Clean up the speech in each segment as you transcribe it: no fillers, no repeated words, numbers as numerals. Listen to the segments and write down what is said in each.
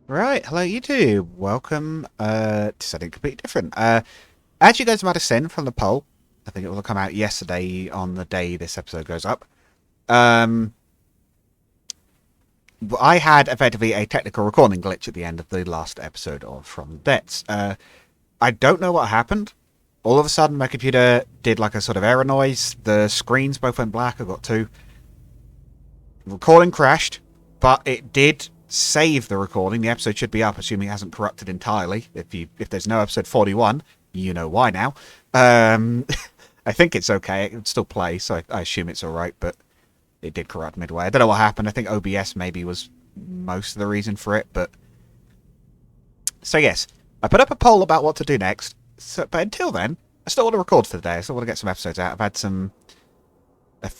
Right, hello YouTube. Welcome to something completely different. As you guys might have seen from the poll, I think it will have come out yesterday on the day this episode goes up. Um, I had effectively a technical recording glitch at the end of the last episode of From the Debts. I don't know what happened. All of a sudden, my computer did like a sort of error noise. The screens both went black. I got two. The recording crashed, but it did save the recording. The episode should be up, assuming it hasn't corrupted entirely. If there's no episode 41, you know why now. Um, I think it's okay. It can still play, so I assume it's all right. But it did corrupt midway. I don't know what happened. I think OBS maybe was most of the reason for it. But so yes, I put up a poll about what to do next. So, but until then, I still want to record for the day. I still want to get some episodes out. I've had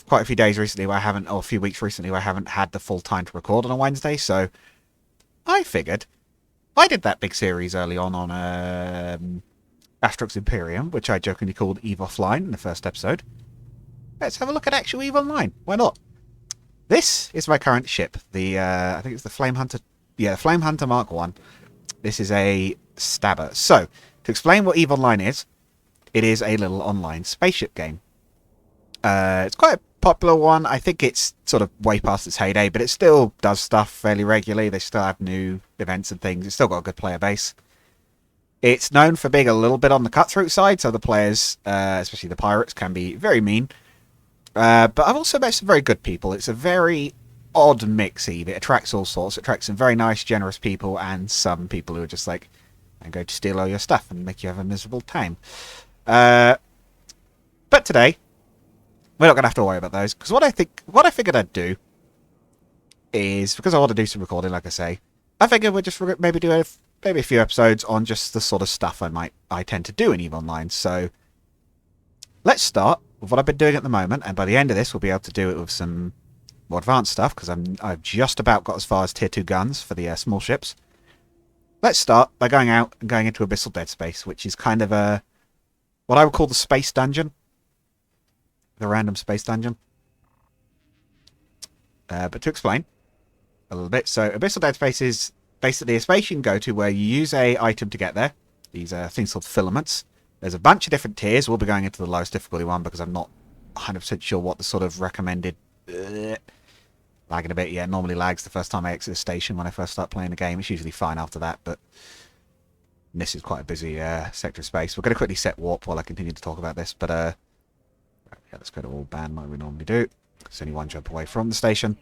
quite a few days recently where I haven't, or a few weeks recently where I haven't had the full time to record on a Wednesday. So I figured I did that big series early on Asterix Imperium, which I jokingly called EVE Offline in the first episode. Let's have a look at actual EVE Online. Why not? This is my current ship. I think it's the Flame Hunter. Yeah, the Flame Hunter Mark 1. This is a stabber. So, to explain what EVE Online is, it is a little online spaceship game. It's quite a popular one. I think it's sort of way past its heyday, but it still does stuff fairly regularly. They still have new events and things. It's still got a good player base. It's known for being a little bit on the cutthroat side, so the players, especially the pirates, can be very mean. But I've also met some very good people. It's a very odd mix, Eve. It attracts all sorts. It attracts some very nice, generous people, and some people who are just like, I'm going to steal all your stuff and make you have a miserable time. But today, we're not going to have to worry about those, because what I figured I'd do is, because I want to do some recording, like I say, I figured we'd just maybe do maybe a few episodes on just the sort of stuff I tend to do in EVE Online. So let's start with what I've been doing at the moment, and by the end of this, we'll be able to do it with some more advanced stuff, because I've just about got as far as tier 2 guns for the small ships. Let's start by going out and going into Abyssal Deadspace, which is kind of what I would call the space dungeon. The random space dungeon. But to explain a little bit, so Abyssal Deadspace is basically a space you can go to where you use a item to get there. These are things called filaments. There's a bunch of different tiers. We'll be going into the lowest difficulty one because I'm not 100% sure what the sort of recommended... lagging a bit, yeah, it normally lags the first time I exit the station when I first start playing the game. It's usually fine after that, but this is quite a busy sector of space. We're going to quickly set warp while I continue to talk about this, but yeah, let's go to all ban like we normally do. It's only one jump away from the station.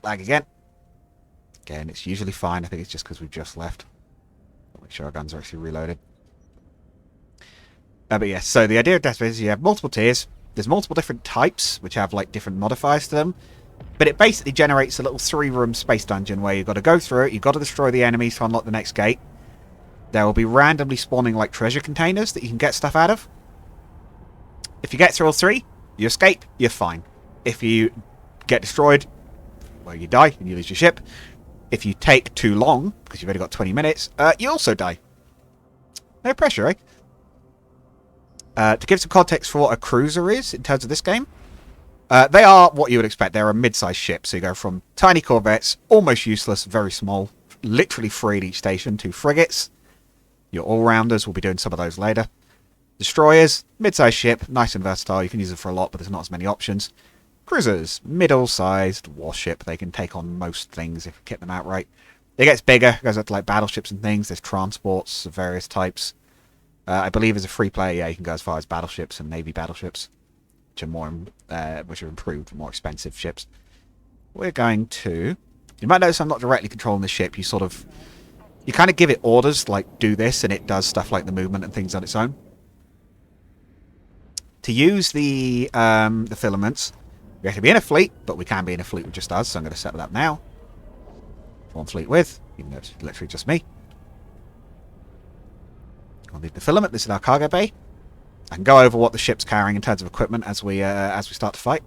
Lag again. Again, it's usually fine. I think it's just because we've just left. I'll make sure our guns are actually reloaded. But yeah, so the idea of Deathspace is you have multiple tiers. There's multiple different types, which have like different modifiers to them. But it basically generates a little 3-room space dungeon where you've got to go through it, you've got to destroy the enemies to unlock the next gate. There will be randomly spawning like treasure containers that you can get stuff out of. If you get through all 3, you escape, you're fine. If you get destroyed, well, you die and you lose your ship. If you take too long, because you've only got 20 minutes, you also die. No pressure, eh? To give some context for what a cruiser is in terms of this game, they are what you would expect. They're a mid-sized ship, so you go from tiny corvettes, almost useless, very small, literally free at each station, to frigates. Your all-rounders, will be doing some of those later. Destroyers, mid-sized ship, nice and versatile. You can use them for a lot, but there's not as many options. Cruisers, middle-sized warship. They can take on most things if you kit them out right. It gets bigger, it goes up to like battleships and things. There's transports of various types. I believe as a free player, yeah, you can go as far as battleships and navy battleships, which are improved, more expensive ships. We're going to... You might notice I'm not directly controlling the ship. You kind of give it orders, like do this, and it does stuff like the movement and things on its own. To use the filaments, we have to be in a fleet, but we can be in a fleet with just us, so I'm going to set that up now. One fleet with, even though it's literally just me. I'll need the filament. This is our cargo bay. I can go over what the ship's carrying in terms of equipment as we start to fight.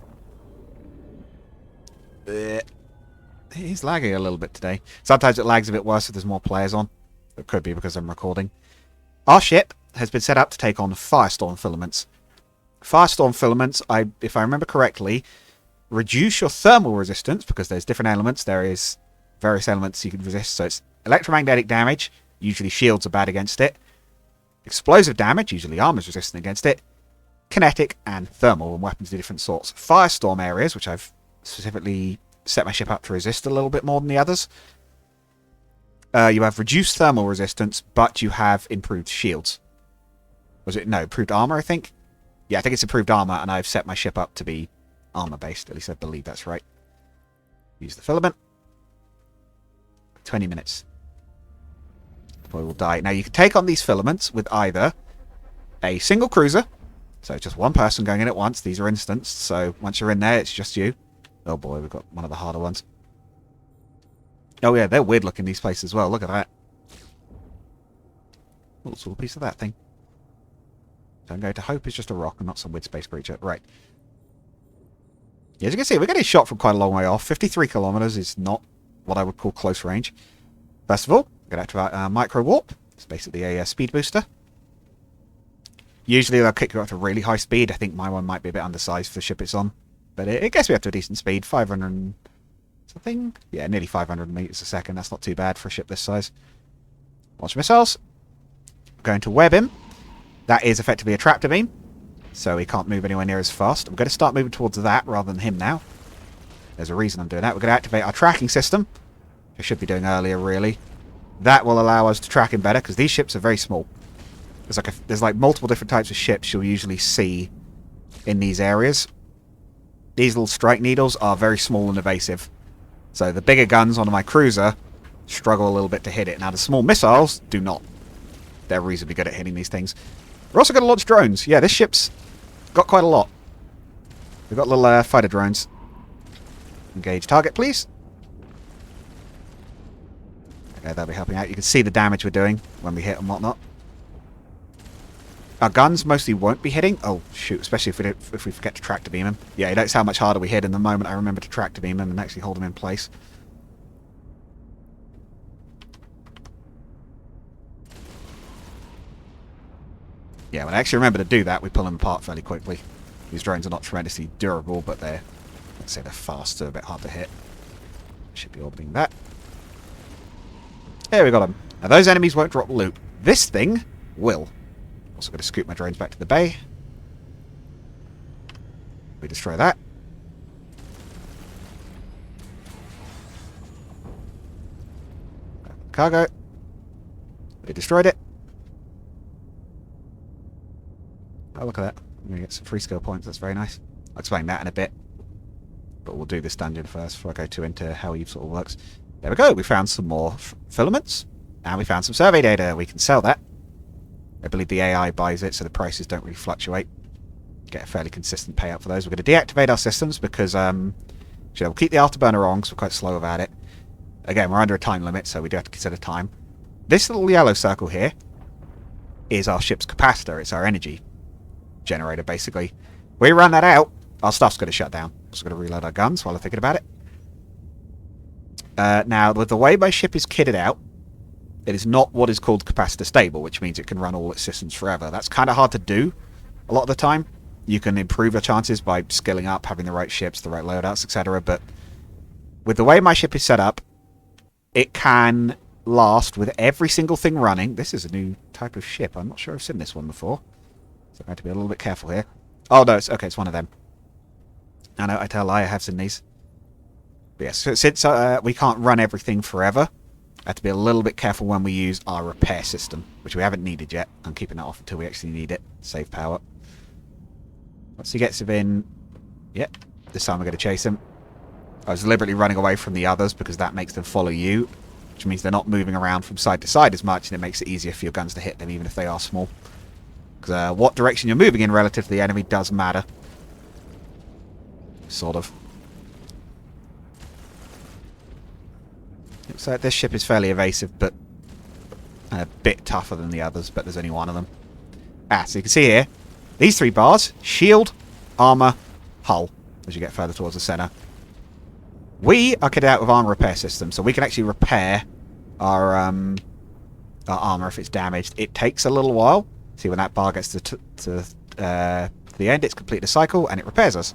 He's lagging a little bit today. Sometimes it lags a bit worse if there's more players on. It could be because I'm recording. Our ship has been set up to take on firestorm filaments. Firestorm filaments, if I remember correctly, reduce your thermal resistance because there's different elements. There is various elements you can resist, so it's Electromagnetic damage, usually shields are bad against it. Explosive damage, usually armor's resistant against it. Kinetic and thermal, and weapons do different sorts. Firestorm areas, which I've specifically set my ship up to resist a little bit more than the others. You have reduced thermal resistance, but you have improved shields. Was it? No, improved armor, I think. Yeah, I think it's improved armor, and I've set my ship up to be armor-based. At least I believe that's right. Use the filament. 20 minutes. Boy will die. Now, you can take on these filaments with either a single cruiser, so just one person going in at once. These are instanced, so once you're in there, it's just you. Oh boy, we've got one of the harder ones. Oh yeah, they're weird looking, these places as well. Look at that. Little sort of piece of that thing. So I'm going to hope it's just a rock and not some weird space creature. Right. Yeah, as you can see, we're getting shot from quite a long way off. 53 kilometers is not what I would call close range. First of all, we're going to activate micro warp. It's basically a speed booster. Usually they'll kick you up to really high speed. I think my one might be a bit undersized for the ship it's on. But it gets me up to a decent speed. 500 something? Yeah, nearly 500 meters a second. That's not too bad for a ship this size. Launch missiles. I'm going to web him. That is effectively a tractor beam. So he can't move anywhere near as fast. I'm going to start moving towards that rather than him now. There's a reason I'm doing that. We're going to activate our tracking system. Which I should be doing earlier, really. That will allow us to track him better, because these ships are very small. There's like multiple different types of ships you'll usually see in these areas. These little strike needles are very small and evasive. So the bigger guns on my cruiser struggle a little bit to hit it. Now the small missiles do not. They're reasonably good at hitting these things. We're also going to launch drones. Yeah, this ship's got quite a lot. We've got little fighter drones. Engage target, please. Okay, they'll be helping out. You can see the damage we're doing when we hit and whatnot. Our guns mostly won't be hitting. Oh, shoot. Especially if we forget to tractor beam him. Yeah, you notice how much harder we hit in the moment I remember to tractor beam him and actually hold him in place. Yeah, when I actually remember to do that, we pull them apart fairly quickly. These drones are not tremendously durable, but they're, let's say they're fast, so a bit hard to hit. Should be orbiting that. There we got them. Now those enemies won't drop loot. This thing will. Also going to scoot my drones back to the bay. We destroy that. Cargo. We destroyed it. Oh, look at that. I'm going to get some free skill points. That's very nice. I'll explain that in a bit. But we'll do this dungeon first before I go too into how Eve sort of works. There we go. We found some more filaments. And we found some survey data. We can sell that. I believe the AI buys it, so the prices don't really fluctuate. Get a fairly consistent payout for those. We're going to deactivate our systems because we'll keep the afterburner on because we're quite slow about it. Again, we're under a time limit, so we do have to consider time. This little yellow circle here is our ship's capacitor. It's our energy generator, basically. We run that out, our stuff's going to shut down. So we're going to reload our guns while I'm thinking about it. Now, with the way my ship is kitted out, it is not what is called capacitor stable, which means it can run all its systems forever. That's kind of hard to do a lot of the time. You can improve your chances by skilling up, having the right ships, the right loadouts, etc. But with the way my ship is set up, it can last with every single thing running. This is a new type of ship. I'm not sure I've seen this one before. So I have to be a little bit careful here. Oh, no, it's okay. It's one of them. I know, I tell a lie. I have seen these. But yes, so since we can't run everything forever, I have to be a little bit careful when we use our repair system, which we haven't needed yet. I'm keeping that off until we actually need it. Save power. Once he gets within... Yep, this time we're going to chase him. I was deliberately running away from the others because that makes them follow you, which means they're not moving around from side to side as much, and it makes it easier for your guns to hit them, even if they are small. Because what direction you're moving in relative to the enemy does matter. Sort of. So this ship is fairly evasive, but a bit tougher than the others, but there's only one of them. So you can see here, these three bars, shield, armor, hull, as you get further towards the center. We are kitted out with armor repair systems, so we can actually repair our armor if it's damaged. It takes a little while. See, when that bar gets to the end, it's completed a cycle, and it repairs us.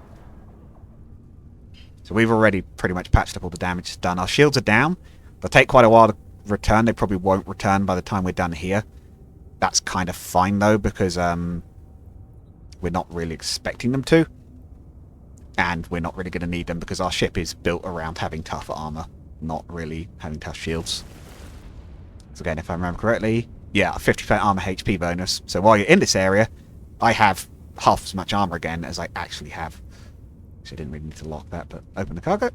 So we've already pretty much patched up all the damage done. Our shields are down. They'll take quite a while return. They probably won't return by the time we're done here. That's kind of fine, though, because we're not really expecting them to. And we're not really going to need them because our ship is built around having tough armor, not really having tough shields. So again, if I remember correctly, yeah, a 50% armor HP bonus. So while you're in this area, I have half as much armor again as I actually have. So I didn't really need to lock that, but open the cargo.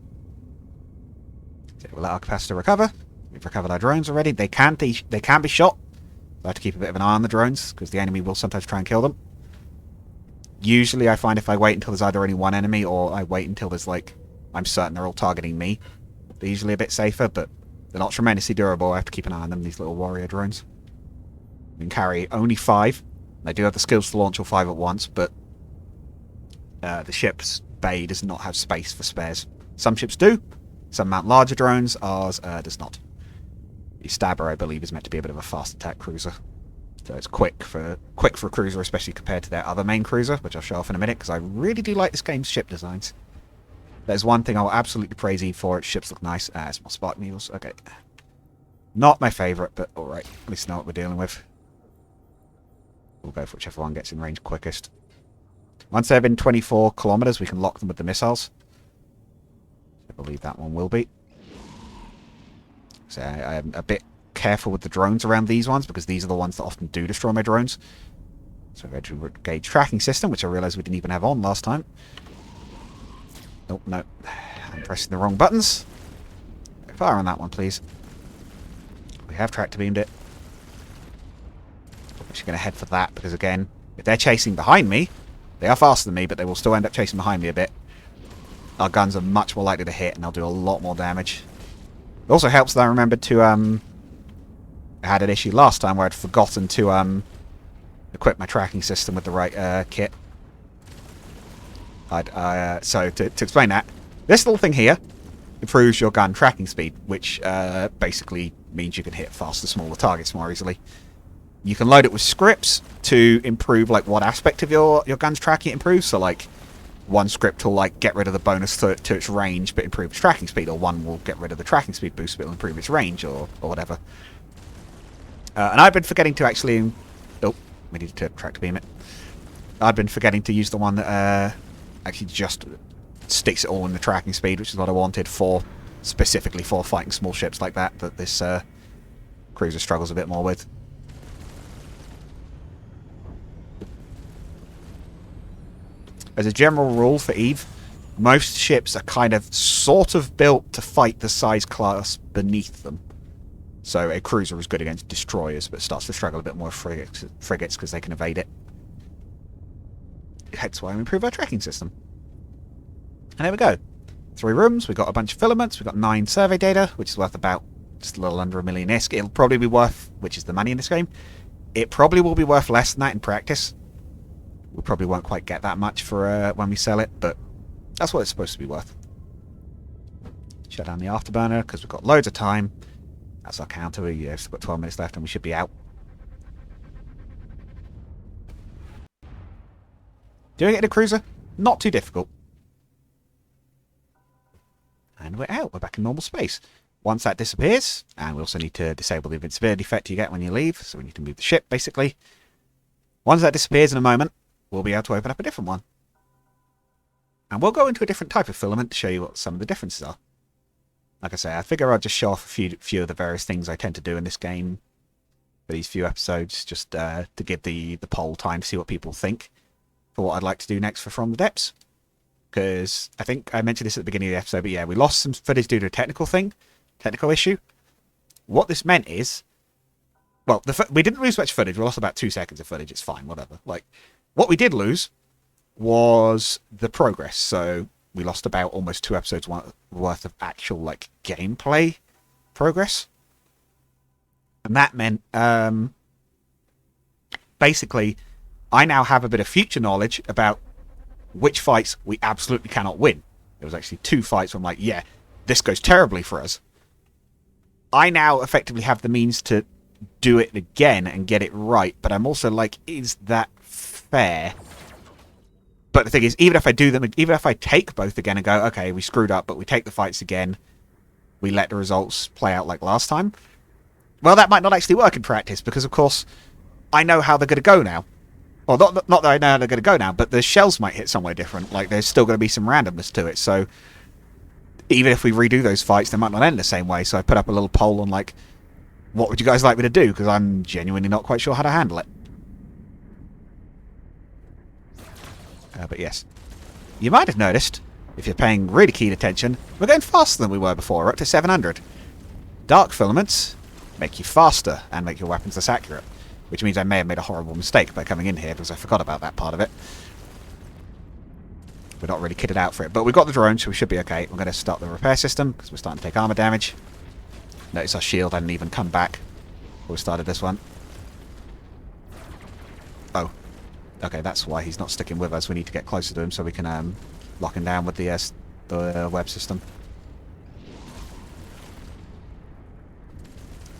So we'll let our capacitor recover. We've recovered our drones already. They can be shot. I have to keep a bit of an eye on the drones because the enemy will sometimes try and kill them. Usually I find if I wait until there's either only one enemy or I wait until there's like, I'm certain they're all targeting me, they're usually a bit safer, but they're not tremendously durable. I have to keep an eye on them, these little warrior drones. We can carry only 5. They do have the skills to launch all 5 at once, but the ship's bay does not have space for spares. Some ships do. Some mount larger drones. Ours does not. The Stabber, I believe, is meant to be a bit of a fast attack cruiser. So it's quick for a cruiser, especially compared to their other main cruiser, which I'll show off in a minute, because I really do like this game's ship designs. There's one thing I will absolutely praise Eve for. Its ships look nice. It's more Spark Needles. Okay. Not my favourite, but alright. At least know what we're dealing with. We'll go for whichever one gets in range quickest. Once they're in 24 kilometers, we can lock them with the missiles. I believe that one will be. So I am a bit careful with the drones around these ones, because these are the ones that often do destroy my drones. So gauge tracking system, which I realised we didn't even have on last time. Oh, no. I'm pressing the wrong buttons. Fire on that one, please. We have tractor beamed it. I'm actually going to head for that, because again, if they're chasing behind me, they are faster than me, but they will still end up chasing behind me a bit. Our guns are much more likely to hit, and they'll do a lot more damage. It also helps that I remembered to, I had an issue last time where I'd forgotten to, equip my tracking system with the right, kit. So, to explain that, this little thing here improves your gun tracking speed, which, basically means you can hit faster, smaller targets more easily. You can load it with scripts to improve, like, what aspect of your gun's tracking it improves. So, like, one script will, like, get rid of the bonus to its range, but improve its tracking speed, or one will get rid of the tracking speed boost, but it'll improve its range, or whatever. And I've been forgetting to actually... Oh, we needed to tractor beam it. I've been forgetting to use the one that actually just sticks it all in the tracking speed, which is what I wanted for, specifically for fighting small ships like that this cruiser struggles a bit more with. As a general rule for Eve, most ships are kind of sort of built to fight the size class beneath them. So a cruiser is good against destroyers, but starts to struggle a bit more with frigates because they can evade it. That's why we improve our tracking system. And there we go. 3 rooms, we've got a bunch of filaments, we've got 9 survey data, which is worth about just a little under $1 million ISK. It'll probably be worth, which is the money in this game, it probably will be worth less than that in practice. We probably won't quite get that much for when we sell it, but that's what it's supposed to be worth. Shut down the afterburner, because we've got loads of time. That's our counter. We've still got 12 minutes left and we should be out. Doing it in a cruiser, not too difficult. And we're out. We're back in normal space. Once that disappears, and we also need to disable the invincibility effect you get when you leave, so we need to move the ship, basically. Once that disappears in a moment, we'll be able to open up a different one. And we'll go into a different type of filament to show you what some of the differences are. Like I say, I figure I'll just show off a few of the various things I tend to do in this game for these few episodes, just to give the poll time to see what people think for what I'd like to do next for From the Depths. Because I think I mentioned this at the beginning of the episode, but yeah, we lost some footage due to a technical issue. What this meant is, well, we didn't lose much footage. We lost about 2 seconds of footage. It's fine, whatever. Like, what we did lose was the progress. So we lost about almost 2 episodes worth of actual, like, gameplay progress. And that meant, basically, I now have a bit of future knowledge about which fights we absolutely cannot win. There was actually 2 fights where I'm like, yeah, this goes terribly for us. I now effectively have the means to do it again and get it right, but I'm also like, is that fair? But the thing is, even if I do them, even if I take both again and go, okay, we screwed up, but we take the fights again, we let the results play out like last time, Well, that might not actually work in practice, because, of course, I know how they're going to go now. Well, not that I know how they're going to go now, but the shells might hit somewhere different. Like, there's still going to be some randomness to it, so even if we redo those fights, they might not end the same way. So I put up a little poll on, like, what would you guys like me to do? Because I'm genuinely not quite sure how to handle it. But yes. You might have noticed, if you're paying really keen attention, we're going faster than we were before. We're up to 700. Dark filaments make you faster and make your weapons less accurate. Which means I may have made a horrible mistake by coming in here, because I forgot about that part of it. We're not really kitted out for it. But we've got the drone, so we should be okay. We're going to start the repair system, because we're starting to take armor damage. Notice our shield hadn't even come back before we started this one. Oh. Okay, that's why he's not sticking with us. We need to get closer to him so we can lock him down with the web system.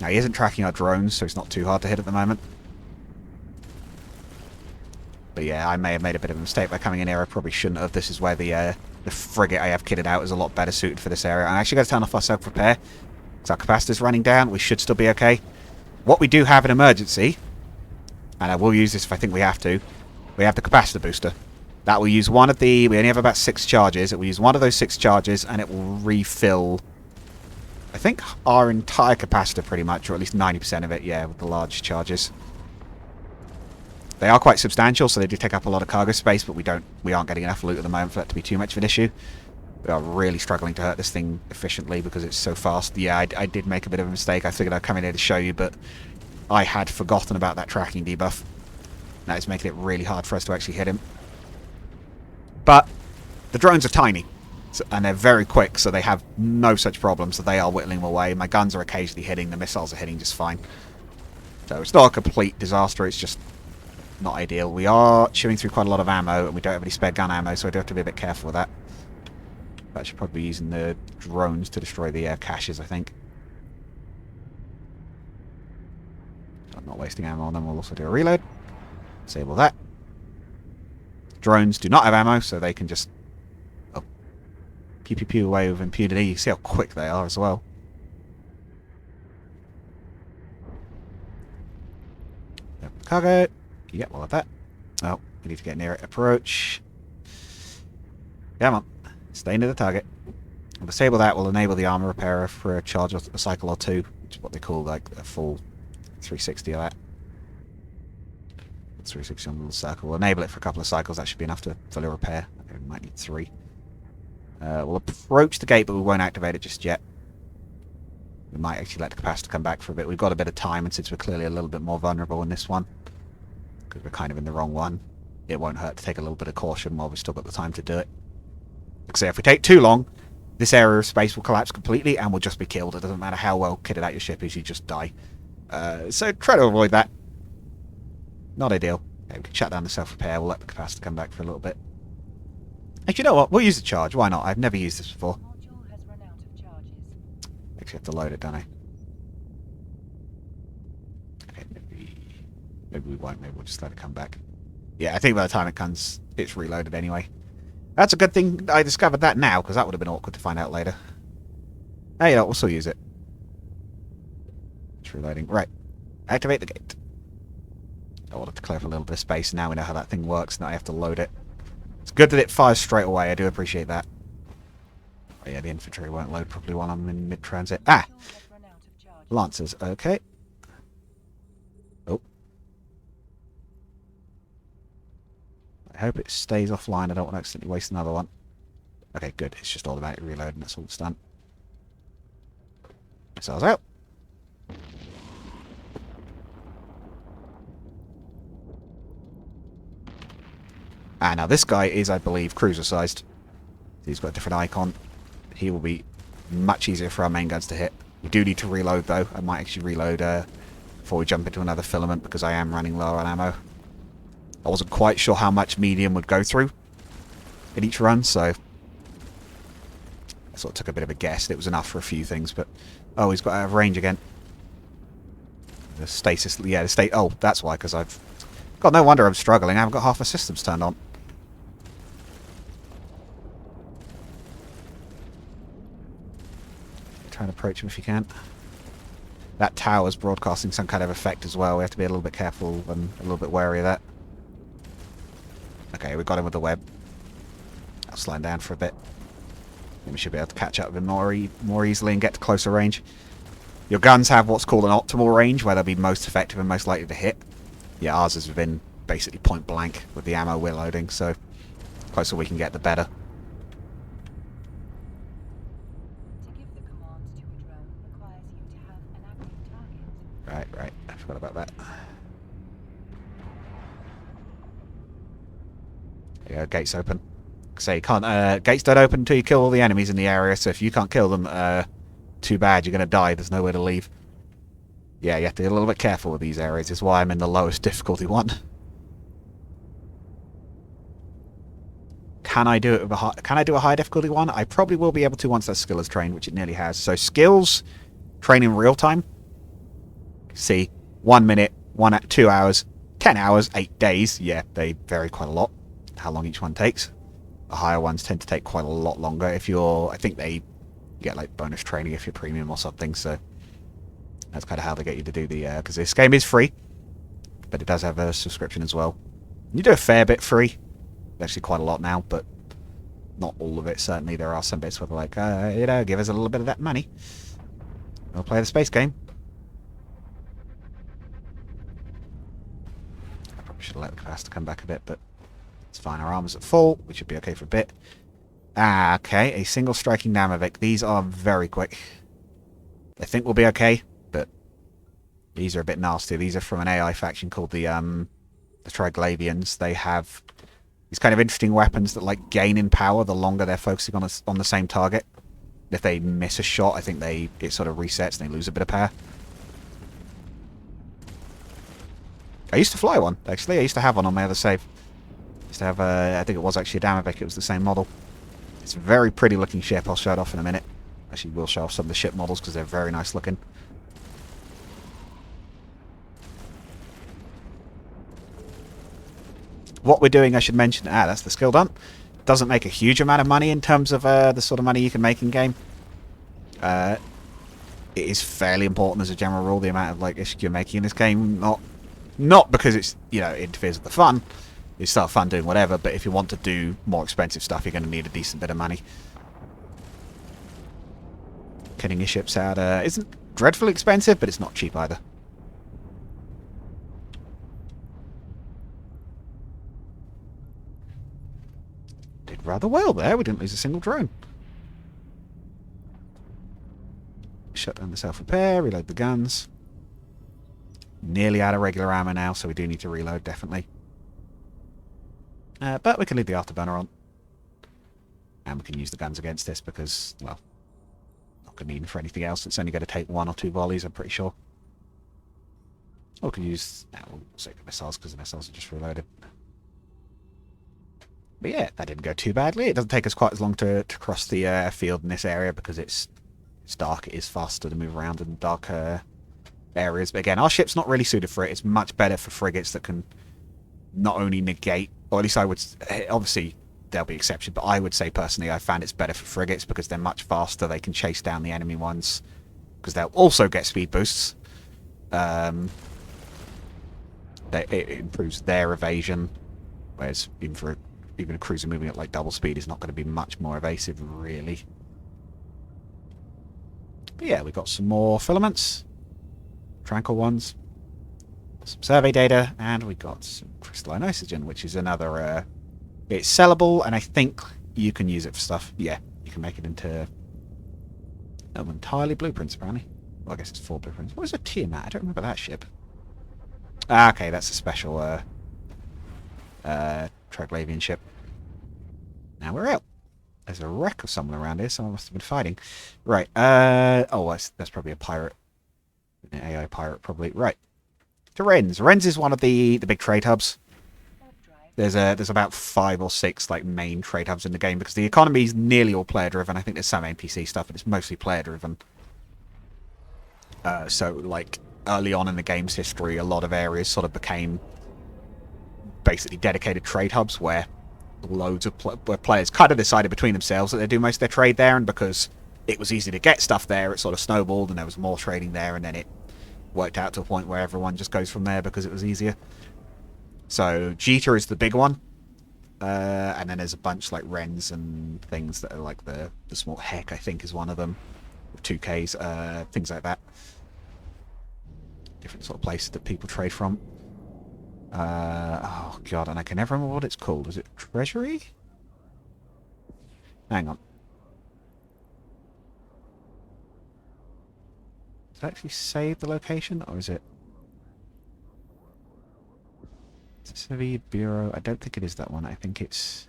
Now, he isn't tracking our drones, so it's not too hard to hit at the moment. But yeah, I may have made a bit of a mistake by coming in here. I probably shouldn't have. This is where the frigate I have kitted out is a lot better suited for this area. I'm actually going to turn off our self-repair, because our capacitor's running down. We should still be okay. What we do have in emergency, and I will use this if I think we have to, we have the capacitor booster. That will use one of the... We only have about 6 charges. It will use one of those 6 charges, and it will refill, I think, our entire capacitor pretty much, or at least 90% of it, yeah, with the large charges. They are quite substantial, so they do take up a lot of cargo space, but we aren't getting enough loot at the moment for that to be too much of an issue. We are really struggling to hurt this thing efficiently because it's so fast. Yeah, I did make a bit of a mistake. I figured I'd come in here to show you, but I had forgotten about that tracking debuff. Now it's making it really hard for us to actually hit him. But the drones are tiny, and they're very quick, so they have no such problems, so they are whittling them away. My guns are occasionally hitting, the missiles are hitting just fine. So it's not a complete disaster, it's just not ideal. We are chewing through quite a lot of ammo, and we don't have any spare gun ammo, so I do have to be a bit careful with that. But I should probably be using the drones to destroy the caches, I think. I'm not wasting ammo on them. We'll also do a reload. Disable that. Drones do not have ammo, so they can just pew pew pew away with impunity. You see how quick they are as well. Cargo. Yeah, we'll have that. Oh, we need to get near it. Approach. Come on. Stay near the target. We'll disable that. We'll enable the armor repairer for a charge or a cycle or two, which is what they call like a full 360 of that. 360 on the little circle. We'll enable it for a couple of cycles. That should be enough to fully repair. Okay, we might need 3. We'll approach the gate, but we won't activate it just yet. We might actually let the capacitor come back for a bit. We've got a bit of time, and since we're clearly a little bit more vulnerable in this one, because we're kind of in the wrong one, it won't hurt to take a little bit of caution while we've still got the time to do it. Like I say, if we take too long, this area of space will collapse completely, and we'll just be killed. It doesn't matter how well kitted out your ship is, you just die. So try to avoid that. Not ideal. Okay, we can shut down the self-repair. We'll let the capacitor come back for a little bit. Actually, you know what? We'll use the charge. Why not? I've never used this before. Module has run out of charges. Actually, have to load it, don't I? Okay, maybe we won't. Maybe we'll just let it come back. Yeah, I think by the time it comes, it's reloaded anyway. That's a good thing I discovered that now, because that would have been awkward to find out later. Hey, you know, we'll still use it. It's reloading. Right. Activate the gate. I wanted to clear up a little bit of space. Now we know how that thing works. Now I have to load it. It's good that it fires straight away. I do appreciate that. Oh yeah, the infantry won't load properly while I'm in mid-transit. Ah! Lancers. Okay. Oh. I hope it stays offline. I don't want to accidentally waste another one. Okay, good. It's just automatic reload and that's all it's done. Missiles out. Ah, now this guy is, I believe, cruiser-sized. He's got a different icon. He will be much easier for our main guns to hit. We do need to reload, though. I might actually reload before we jump into another filament, because I am running low on ammo. I wasn't quite sure how much medium would go through in each run, so I sort of took a bit of a guess. It was enough for a few things, but... Oh, he's got out of range again. The stasis... Yeah, the state... Oh, that's why, because I've... God, no wonder I'm struggling. I haven't got half the systems turned on. Try and approach him if you can. That tower's broadcasting some kind of effect as well. We have to be a little bit careful and a little bit wary of that. Okay, we got him with the web. I'll slow him down for a bit. Then we should be able to catch up with him more easily and get to closer range. Your guns have what's called an optimal range, where they'll be most effective and most likely to hit. Yeah, ours is within basically point blank with the ammo we're loading, so the closer we can get, the better. To give the command to a drone requires you to have an active target. Right, I forgot about that. Yeah, gates open. So you can't, gates don't open until you kill all the enemies in the area, so if you can't kill them, too bad, you're going to die, there's nowhere to leave. Yeah, you have to be a little bit careful with these areas, is why I'm in the lowest difficulty one. Can I do it with a high difficulty one? I probably will be able to once that skill is trained, which it nearly has. So skills, train in real time. See, 1 minute, 2 hours, 10 hours, 8 days. Yeah, they vary quite a lot, how long each one takes. The higher ones tend to take quite a lot longer. If you're, I think they get like bonus training if you're premium or something, so that's kind of how they get you to do the, because this game is free, but it does have a subscription as well. You do a fair bit free, actually quite a lot now, but not all of it. Certainly there are some bits where they're like, you know, give us a little bit of that money, we'll play the space game. I probably should have let the capacitor come back a bit, but it's fine. Our armor's at full, we should be okay for a bit. Ah, okay, a single striking Damavic. These are very quick. I think we'll be okay, but these are a bit nasty. These are from an AI faction called the Triglavians. They have these kind of interesting weapons that like gain in power the longer they're focusing on the same target. If they miss a shot, I think it sort of resets and they lose a bit of power. I used to fly one, actually. I used to have one on my other save. I used to have, I think it was actually a Damavic. It was the same model. It's a very pretty looking ship. I'll show it off in a minute. Actually, we'll show off some of the ship models because they're very nice looking. What we're doing, I should mention, that's the skill done. Doesn't make a huge amount of money in terms of the sort of money you can make in game. It is fairly important as a general rule, the amount of like issue you're making in this game. Not because it's, you know, it interferes with the fun. You start fun doing whatever, but if you want to do more expensive stuff, you're going to need a decent bit of money. Kitting your ships out isn't dreadfully expensive, but it's not cheap either. Did rather well there. We didn't lose a single drone. Shut down the self-repair, reload the guns. Nearly out of regular ammo now, so we do need to reload, definitely. But we can leave the afterburner on. And we can use the guns against this because, well, not going to need them for anything else. It's only going to take 1 or 2 volleys, I'm pretty sure. Or we can use... we'll save the missiles because the missiles are just reloaded. But yeah, that didn't go too badly. It doesn't take us quite as long to cross the field in this area because it's dark. It is faster to move around in dark areas. But again, our ship's not really suited for it. It's much better for frigates that can not only negate... Or at least I would... Obviously, there'll be exceptions, but I would say personally I found it's better for frigates because they're much faster. They can chase down the enemy ones because they'll also get speed boosts. It improves their evasion, whereas even a cruiser moving at like double speed is not going to be much more evasive, really. But yeah, we've got some more filaments, tranquil ones, some survey data, and we got some crystalline oxygen, which is another... it's sellable, and I think you can use it for stuff. Yeah, you can make it into... entirely blueprints, apparently. Well, I guess it's 4 blueprints. What was a Tiamat? I don't remember that ship. Ah, okay, that's a special Triglavian ship. Now we're out. There's a wreck of someone around here. Someone must have been fighting. Right. Oh, that's probably a pirate. An AI pirate, probably. Right. To Rennes. Rennes is one of the big trade hubs. There's about 5 or 6 like main trade hubs in the game because the economy is nearly all player driven. I think there's some NPC stuff, but it's mostly player driven. So like early on in the game's history, a lot of areas sort of became basically dedicated trade hubs where loads of where players kind of decided between themselves that they do most of their trade there, and because it was easy to get stuff there, it sort of snowballed and there was more trading there, and then it worked out to a point where everyone just goes from there because it was easier. So Jita is the big one. And then there's a bunch like Wrens and things that are like the small Heck, I think, is one of them. 2Ks, things like that. Different sort of places that people trade from. Oh god, and I can never remember what it's called. Is it Treasury? Hang on. Does it actually save the location, or is it... Civil Bureau? I don't think it is that one. I think it's...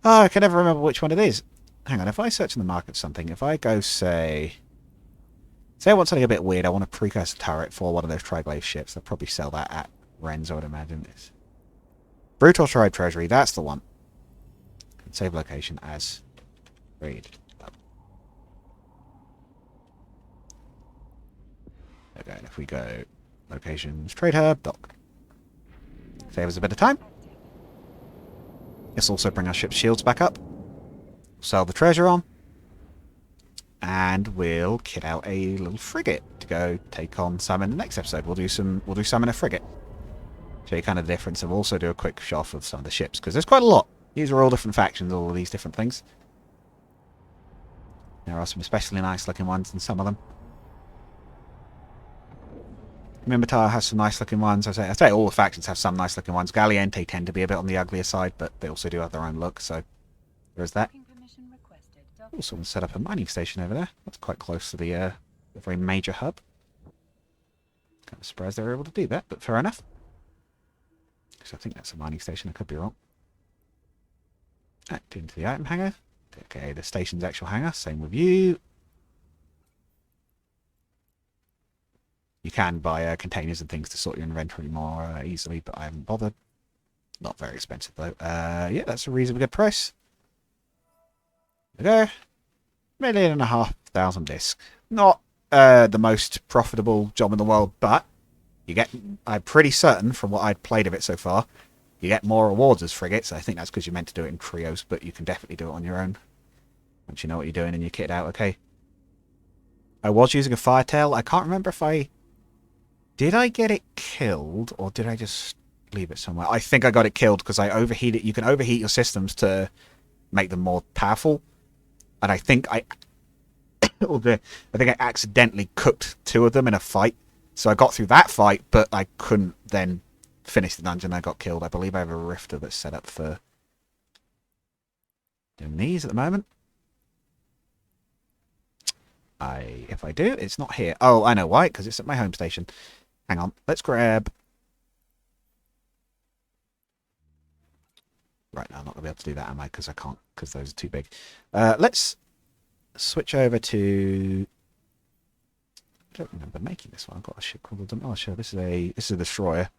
Oh, I can never remember which one it is. Hang on, if I search in the market something, if I go, say... Say I want something a bit weird, I want a precursor turret for one of those Triglaive ships. They'll probably sell that at Wren's, I would imagine. It's Brutal Tribe Treasury, that's the one. Save location as... Read. Okay, and if we go locations, trade hub, dock. Save us a bit of time. Let's also bring our ship's shields back up. Sell the treasure on. And we'll kit out a little frigate to go take on some in the next episode. We'll do some in a frigate. Show you kind of the difference, and we'll also do a quick shot of some of the ships, because there's quite a lot. These are all different factions, all of these different things. There are some especially nice looking ones in some of them. Mimitar has some nice looking ones. I say all the factions have some nice looking ones. Galliente tend to be a bit on the uglier side, but they also do have their own look, so there's that. Also want to set up a mining station over there. That's quite close to the very major hub. Kind of surprised they were able to do that, but fair enough. Because I think that's a mining station. I could be wrong. Into the item hangar. Okay, the station's actual hangar. Same with you. You can buy containers and things to sort your inventory more easily, but I haven't bothered. Not very expensive, though. Yeah, that's a reasonably good price. There we go. 1,500,000 discs. Not the most profitable job in the world, but you get... I'm pretty certain, from what I'd played of it so far, you get more rewards as frigates. I think that's because you're meant to do it in trios, but you can definitely do it on your own. Once you know what you're doing and you kit it out, okay. I was using a Firetail. I can't remember if I... Did I get it killed, or did I just leave it somewhere? I think I got it killed because I overheat it. You can overheat your systems to make them more powerful. And I think I accidentally cooked 2 of them in a fight. So I got through that fight, but I couldn't then finish the dungeon. I got killed. I believe I have a rifter that's set up for doing these at the moment. If I do, it's not here. Oh, I know why, because it's at my home station. Hang on, let's grab... Right, now I'm not going to be able to do that, am I? Because I can't, because those are too big. Let's switch over to... I don't remember making this one. I've got a ship called the Demolisher. This is a destroyer.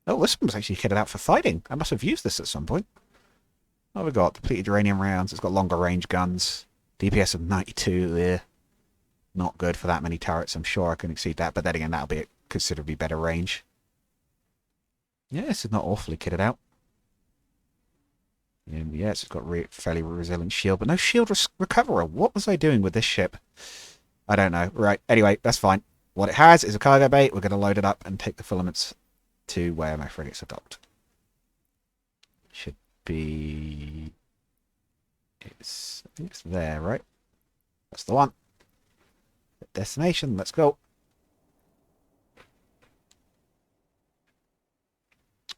Oh, this one was actually kitted out for fighting. I must have used this at some point. What have we got? Depleted uranium rounds. It's got longer range guns. DPS of 92 there. Not good for that many turrets. I'm sure I can exceed that, but then again, that'll be a considerably better range. Yeah, this is not awfully kitted out. And yes, it's got fairly resilient shield, but no shield recoverer. What was I doing with this ship? I don't know. Right, anyway, that's fine. What it has is a cargo bay. We're going to load it up and take the filaments to where my frigates are docked. Should be... I think it's there, right? That's the one. Destination, let's go.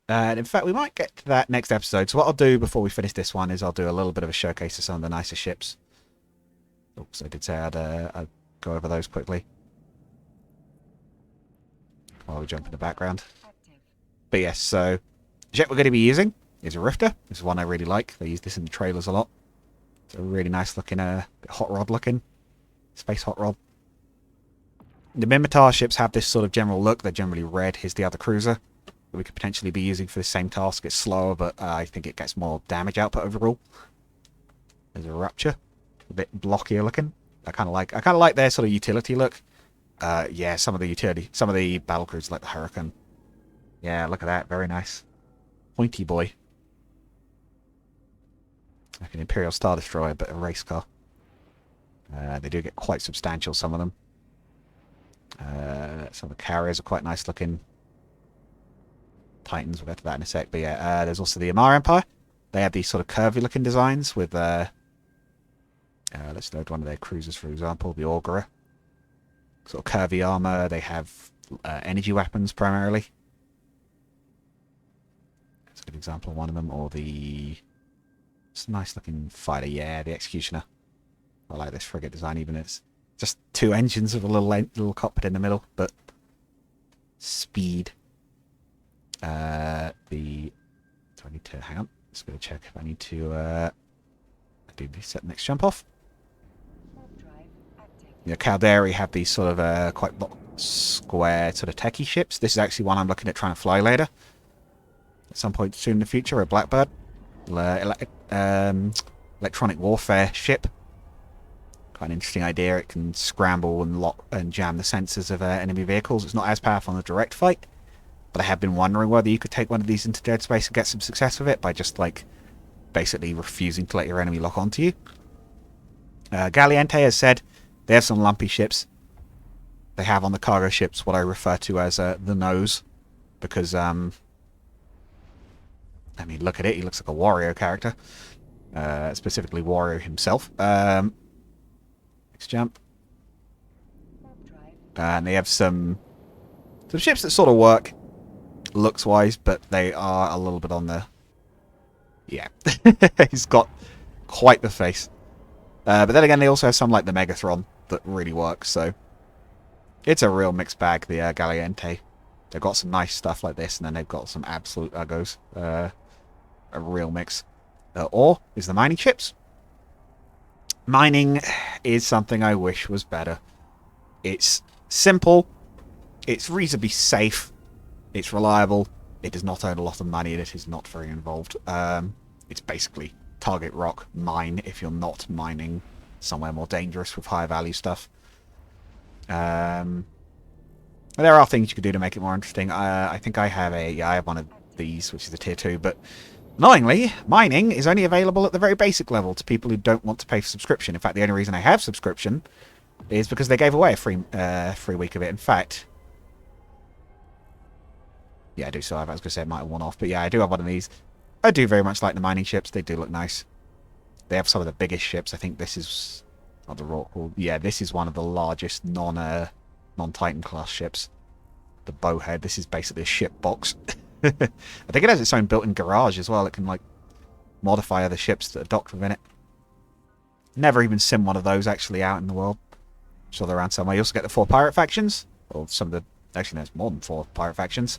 And in fact, we might get to that next episode. So what I'll do before we finish this one is I'll do a little bit of a showcase of some of the nicer ships. Oops, I did say I'd go over those quickly while we jump in the background. But yes, so the ship we're going to be using is a Rifter. This is one I really like. They use this in the trailers a lot. It's a really nice looking, hot rod looking. Space hot rod. The Mimitar ships have this sort of general look. They're generally red. Here's the other cruiser that we could potentially be using for the same task. It's slower, but I think it gets more damage output overall. There's a Rupture. A bit blockier looking. I kind of like their sort of utility look. Yeah, some of the battle cruisers like the Hurricane. Yeah, look at that. Very nice. Pointy boy. Like an Imperial Star Destroyer, but a race car. They do get quite substantial, some of them. Some of the carriers are quite nice looking. Titans, we'll get to that in a sec. But yeah, there's also the Amar Empire. They have these sort of curvy looking designs with, let's load one of their cruisers, for example, the Augurer. Sort of curvy armor. They have energy weapons primarily. That's a good example of one of them. Or the... It's a nice looking fighter. Yeah, the Executioner. I like this frigate design, even it's just two engines with a little cockpit in the middle, but speed. Do I need to hang on? Just gonna check if I need to set the next jump off. Yeah, Caldari have these sort of quite square sort of techie ships. This is actually one I'm looking at trying to fly later. At some point soon in the future, a Blackbird. Electronic warfare ship. Quite an interesting idea. It can scramble and lock and jam the sensors of enemy vehicles. It's not as powerful in a direct fight, but I have been wondering whether you could take one of these into Dead Space and get some success with it by just, like, basically refusing to let your enemy lock onto you. Galiente has said they have some lumpy ships. They have on the cargo ships what I refer to as the nose, because, I mean, look at it. He looks like a Wario character. Specifically Wario himself. Next jump. And they have some ships that sort of work looks-wise, but they are a little bit on the... Yeah. He's got quite the face. But then again, they also have some like the Megatron that really works, so... It's a real mixed bag, the Galiente. They've got some nice stuff like this, and then they've got some absolute uggos. A real mix. Or is the mining ships. Mining is something I wish was better. It's simple. It's reasonably safe. It's reliable. It does not own a lot of money, and it is not very involved. It's basically target rock, mine, if you're not mining somewhere more dangerous with higher value stuff. There are things you could do to make it more interesting. I think I have one of these, which is a tier 2, but annoyingly, mining is only available at the very basic level to people who don't want to pay for subscription. In fact, the only reason I have subscription is because they gave away a free week of it. In fact, yeah, I do still have it. I was going to say it might have worn off, but yeah, I do have one of these. I do very much like the mining ships. They do look nice. They have some of the biggest ships. I think this is... Not the Rorqual. Yeah, this is one of the largest non-Titan class ships. The Bowhead. This is basically a ship box. I think it has its own built-in garage as well. It can, like, modify other ships that are docked within it. Never even sim one of those actually out in the world. Sure they're around somewhere. You also get the 4 pirate factions. Or some of the... Actually, no, it's more than 4 pirate factions.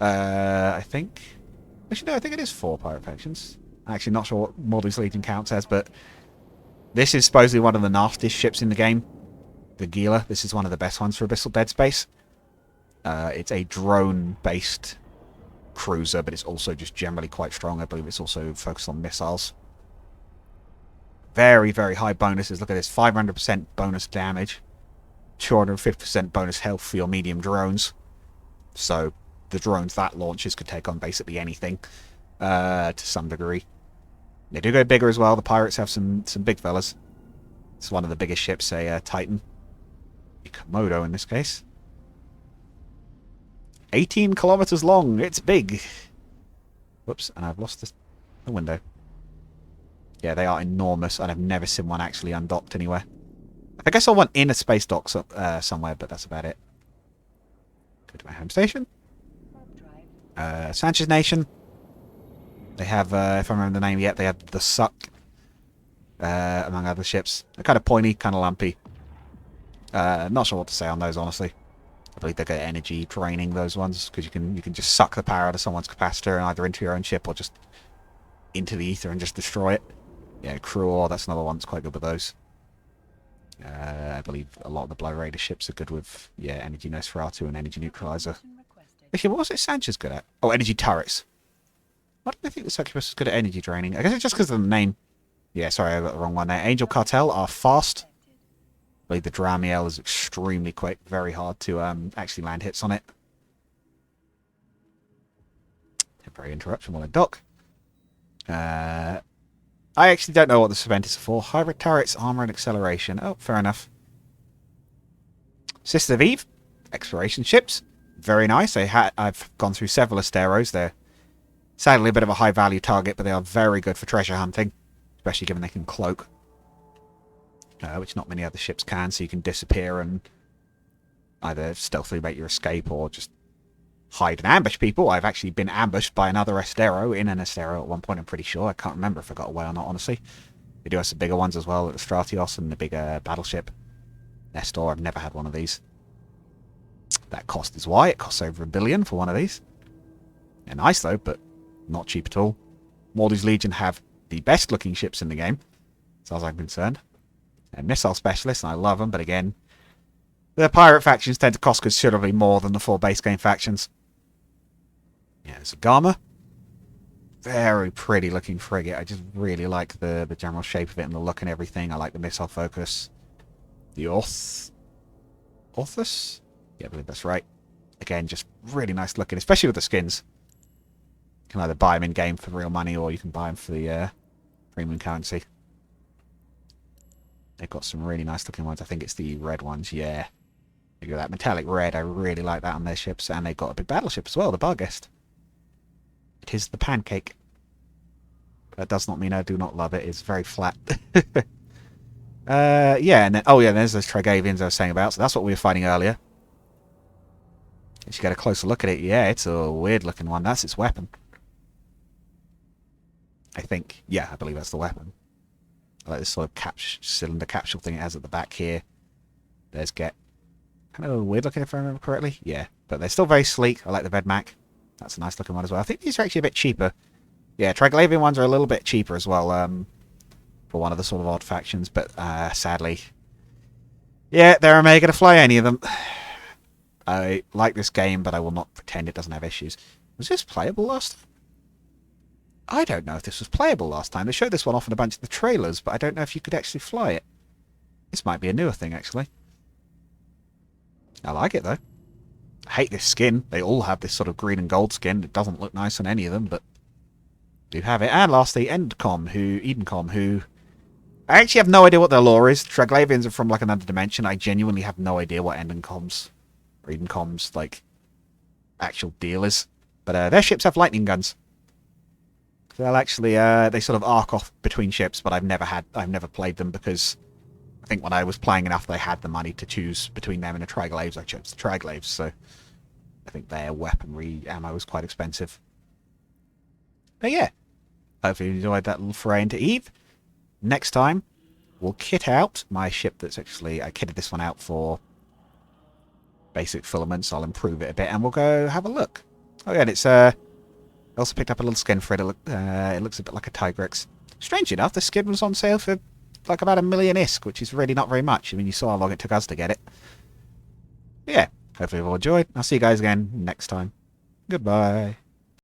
I think... Actually, no, I think it is 4 pirate factions. I'm actually not sure what Mordor's Legion counts as, but... This is supposedly one of the nastiest ships in the game. The Gila. This is one of the best ones for Abyssal Deadspace. It's a drone-based cruiser, but it's also just generally quite strong. I believe it's also focused on missiles. Very, very high bonuses. Look at this. 500% bonus damage. 250% bonus health for your medium drones. So, the drones that launches could take on basically anything. To some degree. They do go bigger as well. The pirates have some big fellas. It's one of the biggest ships, a Titan. A Komodo in this case. 18 kilometers long. It's big. Whoops, and I've lost the window. Yeah, they are enormous, and I've never seen one actually undocked anywhere. I think I saw one in a space dock somewhere, but that's about it. Go to my home station. Sanchez Nation. They have, if I remember the name yet, they have the Suck, among other ships. They're kind of pointy, kind of lumpy. Not sure what to say on those, honestly. I believe they get energy draining, those ones, because you can just suck the power out of someone's capacitor and either into your own ship or just into the ether and just destroy it. Yeah, Crew Ore, that's another one that's quite good with those. I believe a lot of the Blow Raider ships are good with, yeah, Energy Nosferatu and Energy Neutralizer. Actually, what was it Sanchez good at? Oh, Energy Turrets. Why did I think the Succubus was good at energy draining? I guess it's just because of the name. Yeah, sorry, I got the wrong one there. Angel Cartel are fast. I believe the Dramiel is extremely quick. Very hard to actually land hits on it. Temporary interruption while I dock. I actually don't know what the event is for. Hybrid turrets, armor, and acceleration. Oh, fair enough. Sisters of Eve, exploration ships. Very nice. I've gone through several Asteros. They're sadly a bit of a high-value target, but they are very good for treasure hunting, especially given they can cloak, which not many other ships can, so you can disappear and either stealthily make your escape or just hide and ambush people. I've actually been ambushed by another Astero in an Astero at one point, I'm pretty sure. I can't remember if I got away or not, honestly. They do have some bigger ones as well, like the Stratios and the bigger battleship. Nestor, I've never had one of these. That cost is why. It costs over $1 billion for one of these. They're nice though, but not cheap at all. Mordu's Legion have the best looking ships in the game, as far as I'm concerned. They're missile specialists, and I love them, but again, the pirate factions tend to cost considerably more than the 4 base game factions. Yeah, there's a Gama. Very pretty looking frigate. I just really like the general shape of it and the look and everything. I like the missile focus. The Orthus? Yeah, I believe that's right. Again, just really nice looking, especially with the skins. You can either buy them in-game for real money, or you can buy them for the premium currency. They've got some really nice looking ones. I think it's the red ones, yeah. Look at that metallic red. I really like that on their ships. And they've got a big battleship as well, the Barghest. It is the pancake. That does not mean I do not love it. It's very flat. Yeah, and then, oh yeah, there's those Trigavians I was saying about. So that's what we were fighting earlier. If you get a closer look at it, yeah, it's a weird looking one. That's its weapon. I think. Yeah, I believe that's the weapon. I like this sort of cylinder capsule thing it has at the back here. There's Get. Kind of weird looking if I remember correctly. Yeah, but they're still very sleek. I like the Vedmak. That's a nice looking one as well. I think these are actually a bit cheaper. Yeah, Triglavian ones are a little bit cheaper as well. For one of the sort of odd factions, but sadly, yeah, they're Omega to fly any of them. I like this game, but I will not pretend it doesn't have issues. Was this playable last time? I don't know if this was playable last time. They showed this one off in a bunch of the trailers, but I don't know if you could actually fly it. This might be a newer thing, actually. I like it, though. I hate this skin. They all have this sort of green and gold skin. It doesn't look nice on any of them, but do have it. And lastly, Edencom, who I actually have no idea what their lore is. Triglavians are from like another dimension. I genuinely have no idea what Edencom's like actual deal is. But their ships have lightning guns. So they'll actually they sort of arc off between ships, but I've never played them because I think when I was playing enough they had the money to choose between them and the Triglaves. I chose the Triglaves, so I think their weaponry ammo was quite expensive. But yeah. Hopefully you enjoyed that little foray into Eve. Next time, we'll kit out my ship that's actually... I kitted this one out for basic filaments. I'll improve it a bit, and we'll go have a look. Oh, yeah, and it's... I also picked up a little skin for it. It looks a bit like a Tigrex. Strange enough, the skin was on sale for like about $1 million ISK, which is really not very much. I mean, you saw how long it took us to get it. But yeah, hopefully you've all enjoyed. I'll see you guys again next time. Goodbye.